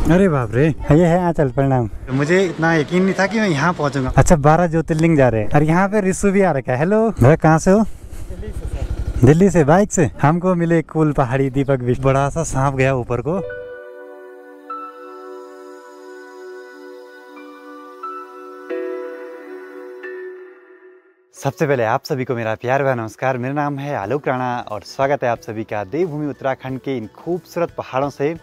अरे बाप रे, ये है आंचल प्रणाम। मुझे इतना यकीन नहीं था कि मैं यहाँ पहुँचूंगा। अच्छा 12 ज्योतिर्लिंग जा रहे हैं और यहाँ पे रिसु भी आ रखा है। हेलो भैया, कहाँ से हो? दिल्ली से। बाइक से? हमको मिले कूल पहाड़ी दीपक बिष्ट, बड़ा सा सांप गया ऊपर को। सबसे पहले आप सभी को मेरा प्यार भरा नमस्कार। मेरा नाम है आलोक राणा और स्वागत है आप सभी का देवभूमि उत्तराखंड के इन खूबसूरत पहाड़ों से।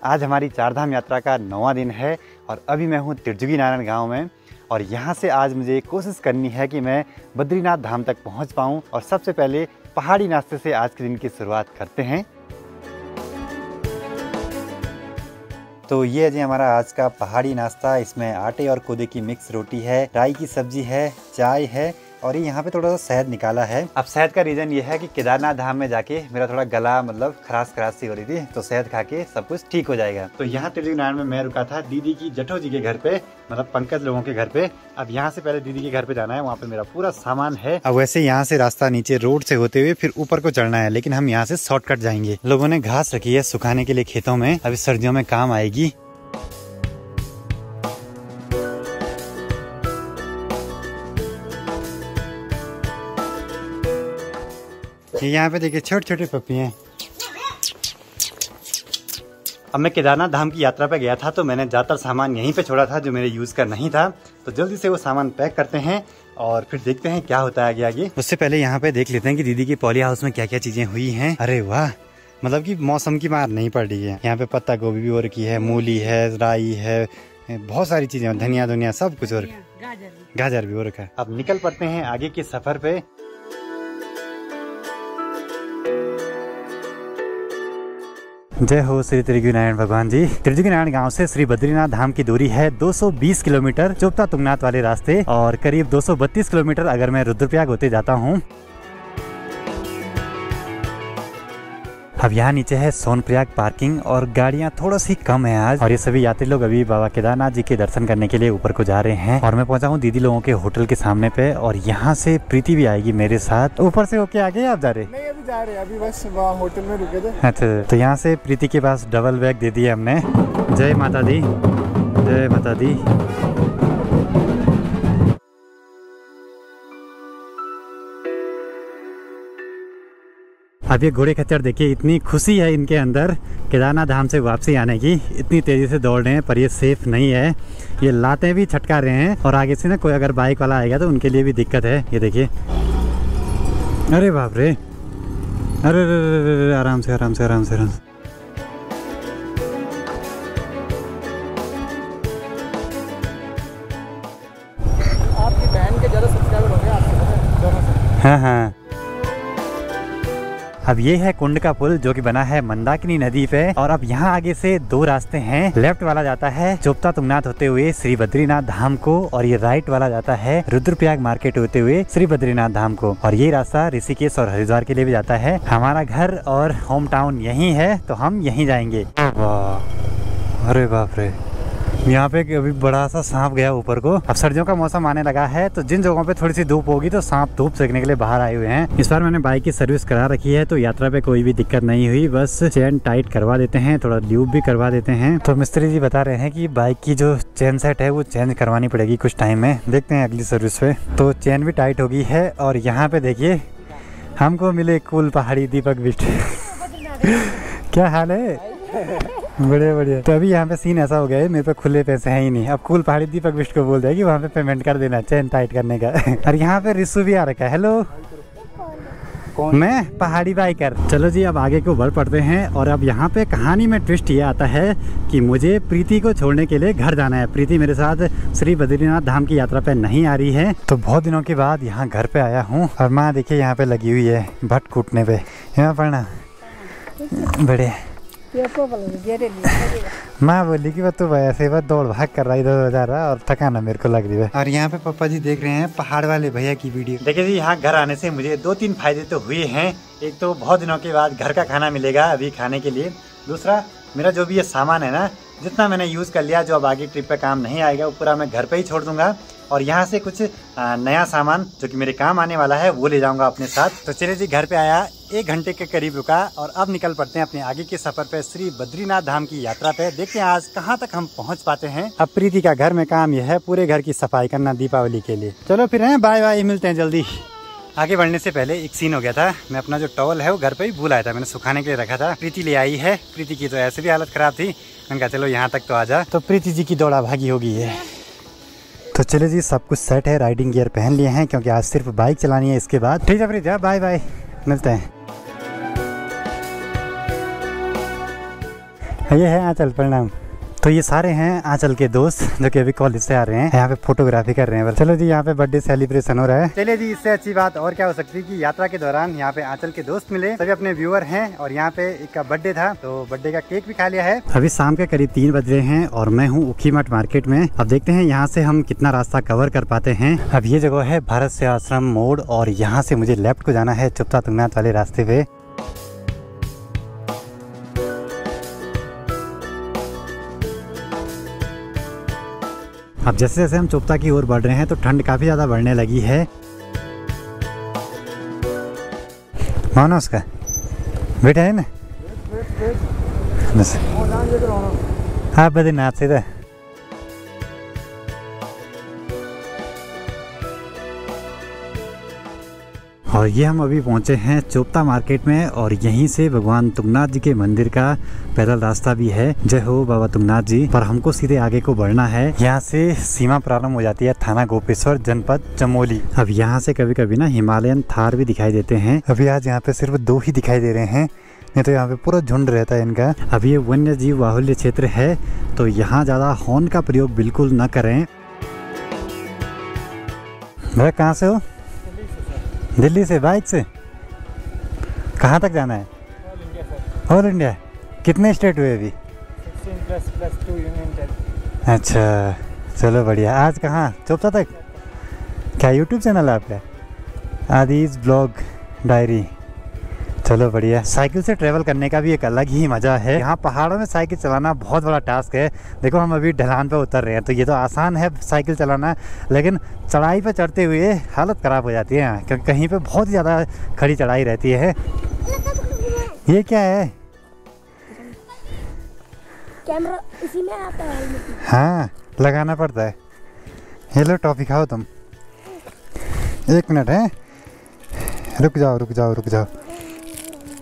आज हमारी चारधाम यात्रा का 9वां दिन है और अभी मैं हूँ त्रिजुगी नारायण गांव में और यहाँ से आज मुझे कोशिश करनी है कि मैं बद्रीनाथ धाम तक पहुँच पाऊँ। और सबसे पहले पहाड़ी नाश्ते से आज के दिन की शुरुआत करते हैं। तो ये है जी हमारा आज का पहाड़ी नाश्ता। इसमें आटे और कोदे की मिक्स रोटी है, राई की सब्जी है, चाय है और ये यहाँ पे थोड़ा सा शहद निकाला है। अब शहद का रीज़न ये है कि केदारनाथ धाम में जाके मेरा थोड़ा गला मतलब खराश सी हो रही थी, तो शहद खा के सब कुछ ठीक हो जाएगा। तो यहाँ त्रिजुगी नारायण में मैं रुका था दीदी की जठो जी के घर पे, मतलब पंकज लोगों के घर पे। अब यहाँ से पहले दीदी के घर पे जाना है, वहाँ पे मेरा पूरा सामान है। अब वैसे यहाँ से रास्ता नीचे रोड से होते हुए फिर ऊपर को चढ़ना है, लेकिन हम यहाँ से शॉर्टकट जाएंगे। लोगों ने घास रखी है सुखाने के लिए खेतों में, अभी सर्दियों में काम आएगी। यहाँ पे देखिए छोटे छोटे पपी हैं। अब मैं केदारनाथ धाम की यात्रा पे गया था तो मैंने ज़्यादातर सामान यहीं पे छोड़ा था जो मेरे यूज़ का नहीं था। तो जल्दी से वो सामान पैक करते हैं और फिर देखते हैं क्या होता है आगे। उससे पहले यहाँ पे देख लेते हैं कि दीदी की पॉली हाउस में क्या क्या चीज़ें हुई हैं। अरे वाह, मतलब कि मौसम की मार नहीं पड़ रही है। यहाँ पे पत्ता गोभी भी हो रखी है, मूली है, राई है, बहुत सारी चीज़ें, धनिया धनिया सब कुछ हो रखा है, गाजर भी हो रखा है। अब निकल पड़ते हैं आगे के सफर पे। जय हो श्री त्रिजुगी नारायण भगवान जी। त्रिजुगी नारायण गांव से श्री बद्रीनाथ धाम की दूरी है 220 किलोमीटर चोपता तुंगनाथ वाले रास्ते और करीब 232 किलोमीटर अगर मैं रुद्रप्रयाग होते जाता हूँ। अब यहाँ नीचे है सोनप्रयाग पार्किंग और गाड़ियाँ थोड़ा सी कम है आज। और ये सभी यात्री लोग अभी बाबा केदारनाथ जी के दर्शन करने के लिए ऊपर को जा रहे हैं और मैं पहुंचा हूँ दीदी लोगों के होटल के सामने पे और यहाँ से प्रीति भी आएगी मेरे साथ। ऊपर से होके आगे आप जा रहे? नहीं, अभी जा रहे हैं, अभी बस होटल में रुके थे। अच्छा, तो यहाँ से प्रीति के पास डबल बैग दे दिया हमने। जय माता दी, जय माता दी। अब ये घोड़े खच्चर देखिए, इतनी खुशी है इनके अंदर केदारनाथ धाम से वापसी आने की। इतनी तेज़ी से दौड़ रहे हैं पर ये सेफ नहीं है, ये लातें भी छटका रहे हैं और आगे से ना कोई अगर बाइक वाला आएगा तो उनके लिए भी दिक्कत है। ये देखिए, अरे बाप रे, अरे आराम से आराम से आराम से आराम से। आपकी बहन के ज़्यादा सब्सक्राइबर हो गए आपके दोनों से। हाँ हाँ। अब ये है कुंड का पुल जो कि बना है मंदाकिनी नदी पे और अब यहाँ आगे से दो रास्ते हैं। लेफ्ट वाला जाता है चोपता तुंगनाथ होते हुए श्री बद्रीनाथ धाम को और ये राइट वाला जाता है रुद्रप्रयाग मार्केट होते हुए श्री बद्रीनाथ धाम को। और ये रास्ता ऋषिकेश और हरिद्वार के लिए भी जाता है। हमारा घर और होम टाउन यही है तो हम यहीं जाएंगे। वाह, अरे बाप रे, यहाँ पे अभी बड़ा सा सांप गया ऊपर को। अब सर्दियों का मौसम आने लगा है तो जिन जगहों पे थोड़ी सी धूप होगी तो सांप धूप सेकने के लिए बाहर आए हुए हैं। इस बार मैंने बाइक की सर्विस करा रखी है तो यात्रा पे कोई भी दिक्कत नहीं हुई। बस चेन टाइट करवा देते हैं, थोड़ा ल्यूब भी करवा देते हैं। तो मिस्त्री जी बता रहे हैं कि बाइक की जो चेन सेट है वो चेंज करवानी पड़ेगी कुछ टाइम में। देखते हैं अगली सर्विस पे। तो चेन भी टाइट हो गई है और यहाँ पे देखिए हमको मिले कूल पहाड़ी दीपक बिष्ट। क्या हाल है? बढ़िया बढ़िया। तो अभी यहाँ पे सीन ऐसा हो गया है, मेरे पे खुले पैसे हैं ही नहीं। अब कूल पहाड़ी दीपक बिष्ट को बोल देगा कि वहाँ पे पेमेंट कर देना चेन टाइट करने का। और यहाँ पे रिसु भी आ रखा है। हेलो, कौन? मैं पहाड़ी बाइकर। चलो जी अब आगे को बढ़ पड़ते हैं और अब यहाँ पे कहानी में ट्विस्ट ये आता है कि मुझे प्रीति को छोड़ने के लिए घर जाना है। प्रीति मेरे साथ श्री बद्रीनाथ धाम की यात्रा पे नहीं आ रही है तो बहुत दिनों के बाद यहाँ घर पे आया हूँ। और माँ देखिए यहाँ पे लगी हुई है भट्ट कूटने पे। यहाँ पढ़ना बड़े माँ बोली कि वो तो वैसे बस दौड़ भाग कर रहा इधर जा रहा और थकाना मेरे को लग रही है। और यहाँ पे पापा जी देख रहे हैं पहाड़ वाले भैया की वीडियो। देखिए जी यहाँ घर आने से मुझे 2-3 फायदे तो हुए हैं। एक तो बहुत दिनों के बाद घर का खाना मिलेगा अभी खाने के लिए। दूसरा मेरा जो भी ये सामान है ना, जितना मैंने यूज़ कर लिया, जो अब आगे ट्रिप पे काम नहीं आएगा, वो पूरा मैं घर पे ही छोड़ दूंगा और यहाँ से कुछ नया सामान जो कि मेरे काम आने वाला है वो ले जाऊंगा अपने साथ। तो चलिए जी, घर पे आया, 1 घंटे के करीब रुका और अब निकल पड़ते हैं अपने आगे के सफर पे, श्री बद्रीनाथ धाम की यात्रा पे। देखते हैं आज कहाँ तक हम पहुँच पाते हैं। अब प्रीति का घर में काम यह है पूरे घर की सफाई करना दीपावली के लिए। चलो फिर हैं, बाय बाय, मिलते हैं जल्दी। आगे बढ़ने से पहले एक सीन हो गया था, मैं अपना जो टॉवल है वो घर पे ही भूल आया था, मैंने सुखाने के लिए रखा था। प्रीति ले आई है, प्रीति की तो ऐसे भी हालत खराब थी, मैंने कहा चलो यहाँ तक तो आ जा। तो प्रीति जी की दौड़ा भागी होगी है। तो चले जी, सब कुछ सेट है, राइडिंग गियर पहन लिए हैं क्योंकि आज सिर्फ बाइक चलानी है इसके बाद। ठीक है प्रीति, बाय बाय, मिलते हैं। ये है आंचल, प्रणाम। तो ये सारे हैं आंचल के दोस्त जो कि अभी कॉलेज से आ रहे हैं, यहाँ पे फोटोग्राफी कर रहे हैं। चलो जी, यहाँ पे बर्थडे सेलिब्रेशन हो रहा है। चलिए जी, इससे अच्छी बात और क्या हो सकती है कि यात्रा के दौरान यहाँ पे आंचल के दोस्त मिले, सभी अपने व्यूअर हैं और यहाँ पे एक का बर्थडे था तो बर्थडे का केक भी खा लिया है। अभी शाम के करीब 3 बज रहे हैं और मैं हूँ उखीमठ मार्केट में। अब देखते हैं यहाँ से हम कितना रास्ता कवर कर पाते हैं। अब ये जगह है भारत से आश्रम मोड़ और यहाँ से मुझे लेफ्ट को जाना है चुप्ता तुंगनाथ वाले रास्ते पे। अब जैसे जैसे हम चोपता की ओर बढ़ रहे हैं तो ठंड काफ़ी ज़्यादा बढ़ने लगी है। मानो उसका बेटा है ना, बस हाँ बद्रीनाथ से था। और ये हम अभी पहुंचे हैं चोपता मार्केट में और यहीं से भगवान तुंगनाथ जी के मंदिर का पैदल रास्ता भी है। जय हो बाबा तुंगनाथ जी। पर हमको सीधे आगे को बढ़ना है, यहाँ से सीमा प्रारंभ हो जाती है थाना गोपेश्वर, जनपद चमोली। अब यहाँ से कभी कभी ना हिमालयन थार भी दिखाई देते हैं। अभी आज यहाँ पे सिर्फ 2 ही दिखाई दे रहे हैं, नहीं तो यहाँ पे पूरा झुंड रहता है इनका। अब ये वन्य जीव बाहुल्य क्षेत्र है तो यहाँ ज़्यादा हॉर्न का प्रयोग बिल्कुल न करें। भैया कहाँ से हो? दिल्ली से। बाइक से कहाँ तक जाना है? All India. कितने स्टेट हुए अभी? 16++2 यूनियन। अच्छा चलो बढ़िया। आज कहाँ? चोपता तक। क्या यूट्यूब चैनल है आपका? आदिज ब्लॉग डायरी। चलो बढ़िया। साइकिल से ट्रैवल करने का भी एक अलग ही मज़ा है। यहाँ पहाड़ों में साइकिल चलाना बहुत बड़ा टास्क है। देखो हम अभी ढलान पे उतर रहे हैं तो ये तो आसान है साइकिल चलाना, लेकिन चढ़ाई पे चढ़ते हुए हालत ख़राब हो जाती है यहाँ, क्योंकि कहीं पे बहुत ज़्यादा खड़ी चढ़ाई रहती है। ये क्या है? कैमरा इसी में आता है। हाँ लगाना पड़ता है। ये लो टॉफी खाओ तुम। 1 मिनट है, रुक जाओ रुक जाओ रुक जाओ।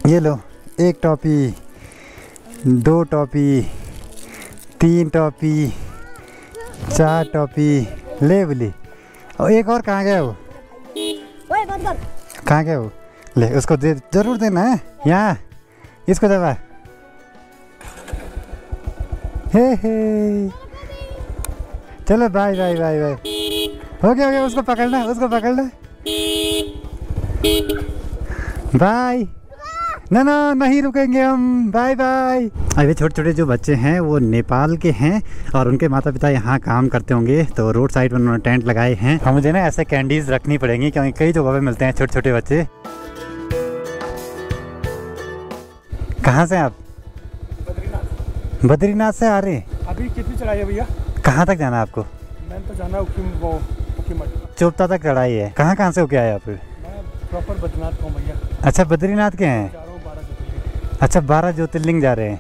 ये लो 1 टॉफी, 2 टॉफी, 3 टॉफी, 4 टॉफी ले बोली। और एक और कहाँ गया वो? कहाँ गया वो? ले उसको दे, जरूर देना है। यहाँ इसको दबा। हे चलो बाय बाय बाय बाय। हो गया उसको पकड़ना, उसको पकड़ना। बाय। ना ना नहीं रुकेंगे हम, बाय बाय। अभी छोटे छोटे जो बच्चे हैं वो नेपाल के हैं और उनके माता पिता यहाँ काम करते होंगे, तो रोड साइड में उन्होंने टेंट लगाए हैं। और मुझे ना ऐसे कैंडीज रखनी पड़ेंगी क्योंकि कई जगह पे मिलते हैं छोटे छोटे बच्चे। कहाँ से आप? बद्रीनाथ से आ रहे हैं। अभी कितनी चढ़ाई है भैया? कहाँ तक जाना है आपको? मैंने तो जाना उखीमठ। चोपता तक चढ़ाई है। कहाँ कहाँ से होके आए आप? मैं प्रॉपर बद्रीनाथ का हूँ भैया। अच्छा बद्रीनाथ के हैं। अच्छा 12 ज्योतिर्लिंग जा रहे हैं,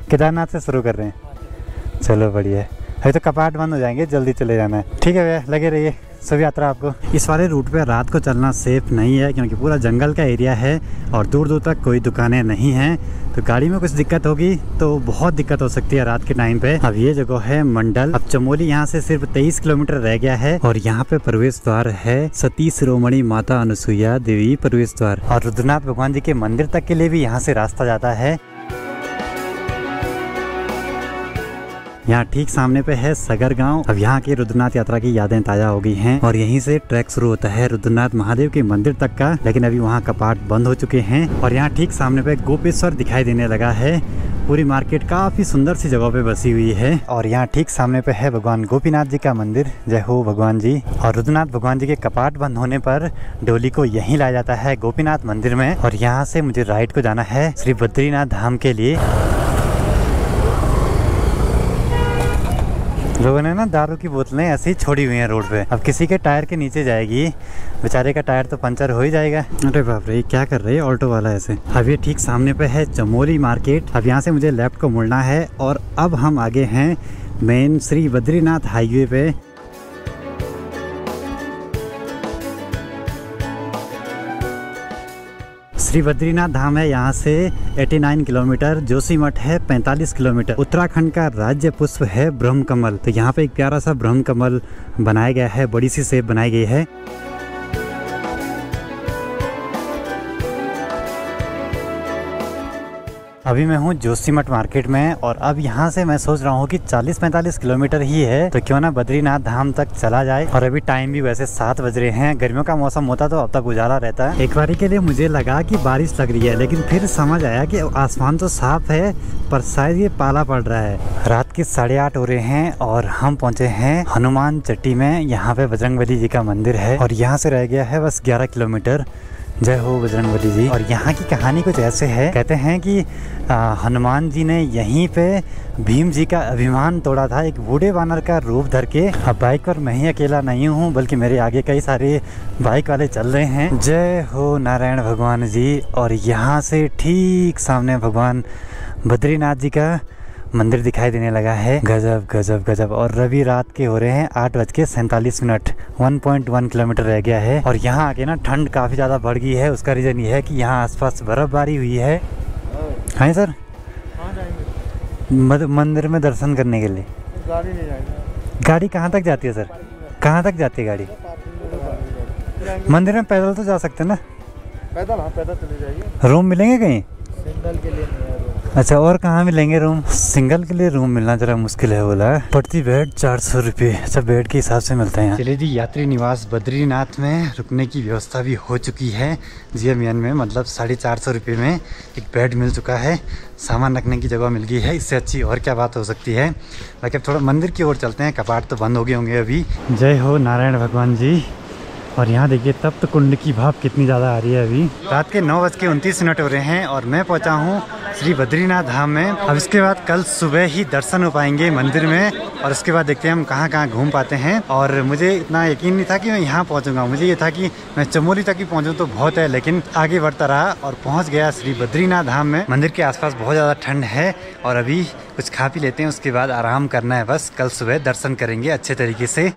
केदारनाथ से शुरू कर रहे हैं। चलो बढ़िया। अभी तो कपाट बंद हो जाएंगे, जल्दी चले जाना है। ठीक है भैया, लगे रहिए। शुभ यात्रा आपको। इस वाले रूट पे रात को चलना सेफ नहीं है क्योंकि पूरा जंगल का एरिया है और दूर दूर तक कोई दुकानें नहीं हैं, तो गाड़ी में कुछ दिक्कत होगी तो बहुत दिक्कत हो सकती है रात के टाइम पे। अब ये जगह है मंडल। अब चमोली यहाँ से सिर्फ 23 किलोमीटर रह गया है और यहाँ पे प्रवेश द्वार है सती शिरोमणि माता अनुसुईया देवी प्रवेश द्वार, और रुद्रनाथ भगवान जी के मंदिर तक के लिए भी यहाँ से रास्ता जाता है। यहाँ ठीक सामने पे है सगर गांव। अब यहाँ की रुद्रनाथ यात्रा की यादें ताजा हो गई हैं और यहीं से ट्रैक शुरू होता है रुद्रनाथ महादेव के मंदिर तक का, लेकिन अभी वहाँ कपाट बंद हो चुके हैं। और यहाँ ठीक सामने पे गोपेश्वर दिखाई देने लगा है। पूरी मार्केट काफी सुंदर सी जगह पे बसी हुई है और यहाँ ठीक सामने पे है भगवान गोपीनाथ जी का मंदिर। जय हो भगवान जी। और रुद्रनाथ भगवान जी के कपाट बंद होने पर डोली को यहीं लाया जाता है गोपीनाथ मंदिर में, और यहाँ से मुझे राइट को जाना है श्री बद्रीनाथ धाम के लिए। लोगों ने ना दारू की बोतलें ऐसे ही छोड़ी हुई हैं रोड पे। अब किसी के टायर के नीचे जाएगी, बेचारे का टायर तो पंचर हो ही जाएगा। अरे बाप रे, क्या कर रहे हैं ऑल्टो वाला ऐसे। अब ये ठीक सामने पे है चमोली मार्केट। अब यहाँ से मुझे लेफ्ट को मुड़ना है और अब हम आगे हैं मेन श्री बद्रीनाथ हाईवे पे। श्री बद्रीनाथ धाम है यहाँ से 89 किलोमीटर, जोशीमठ है 45 किलोमीटर। उत्तराखंड का राज्य पुष्प है ब्रह्म कमल। तो यहाँ पे एक प्यारा सा ब्रह्म कमल बनाया गया है, बड़ी सी सेब बनाई गई है। अभी मैं हूँ जोशीमठ मार्केट में और अब यहाँ से मैं सोच रहा हूँ कि 40-45 किलोमीटर ही है, तो क्यों ना बद्रीनाथ धाम तक चला जाए। और अभी टाइम भी वैसे 7 बज रहे हैं। गर्मियों का मौसम होता तो अब तक उजाला रहता है। एक बारी के लिए मुझे लगा कि बारिश लग रही है, लेकिन फिर समझ आया कि आसमान तो साफ है पर शायद ये पाला पड़ रहा है। रात के 8:30 हो रहे हैं और हम पहुँचे हैं हनुमान चट्टी में। यहाँ पे बजरंगबली जी का मंदिर है और यहाँ से रह गया है बस 11 किलोमीटर। जय हो बजरंगबली जी। और यहाँ की कहानी कुछ ऐसे है, कहते हैं कि हनुमान जी ने यहीं पे भीम जी का अभिमान तोड़ा था, एक बूढ़े वानर का रूप धर के। अब बाइक पर मैं ही अकेला नहीं हूँ, बल्कि मेरे आगे कई सारे बाइक वाले चल रहे हैं। जय हो नारायण भगवान जी। और यहाँ से ठीक सामने भगवान बद्रीनाथ जी का मंदिर दिखाई देने लगा है। गजब गजब गजब। और रवि रात के हो रहे हैं 8:47। 1.1 किलोमीटर रह गया है। और यहाँ आके ना ठंड काफ़ी ज़्यादा बढ़ गई है। उसका रीज़न ये है कि यहाँ आसपास बर्फ़बारी हुई है। हाँ सर, मंदिर में दर्शन करने के लिए गाड़ी नहीं जाएगी। गाड़ी कहाँ तक जाती है सर? कहाँ तक जाती है गाड़ी? मंदिर में पैदल तो जा सकते हैं ना? पैदल, हाँ पैदल चले जाइए। रूम मिलेंगे कहीं? सिंगल के लिए नहीं है रूम। अच्छा, और कहाँ मिलेंगे रूम? सिंगल के लिए रूम मिलना जरा मुश्किल है बोला। प्रति बेड 400 रुपये। अच्छा, बेड के हिसाब से मिलते हैं। चलिए जी, यात्री निवास बद्रीनाथ में रुकने की व्यवस्था भी हो चुकी है GMN में। मतलब 450 रुपये में एक बेड मिल चुका है, सामान रखने की जगह मिल गई है। इससे अच्छी और क्या बात हो सकती है। बाकी अब थोड़ा मंदिर की ओर चलते हैं। कपाट तो बंद हो गए होंगे अभी। जय हो नारायण भगवान जी। और यहाँ देखिए तप्त कुंड की भाप कितनी ज़्यादा आ रही है। अभी रात के 9:29 हो रहे हैं और मैं पहुँचा हूँ श्री बद्रीनाथ धाम में। अब इसके बाद कल सुबह ही दर्शन हो पाएंगे मंदिर में और उसके बाद देखते हैं हम कहाँ कहाँ घूम पाते हैं। और मुझे इतना यकीन नहीं था कि मैं यहाँ पहुँचूंगा। मुझे ये था कि मैं चमोली तक ही पहुँचूँ तो बहुत है, लेकिन आगे बढ़ता रहा और पहुँच गया श्री बद्रीनाथ धाम में। मंदिर के आसपास बहुत ज़्यादा ठंड है और अभी कुछ खा पी लेते हैं, उसके बाद आराम करना है बस। कल सुबह दर्शन करेंगे अच्छे तरीके से।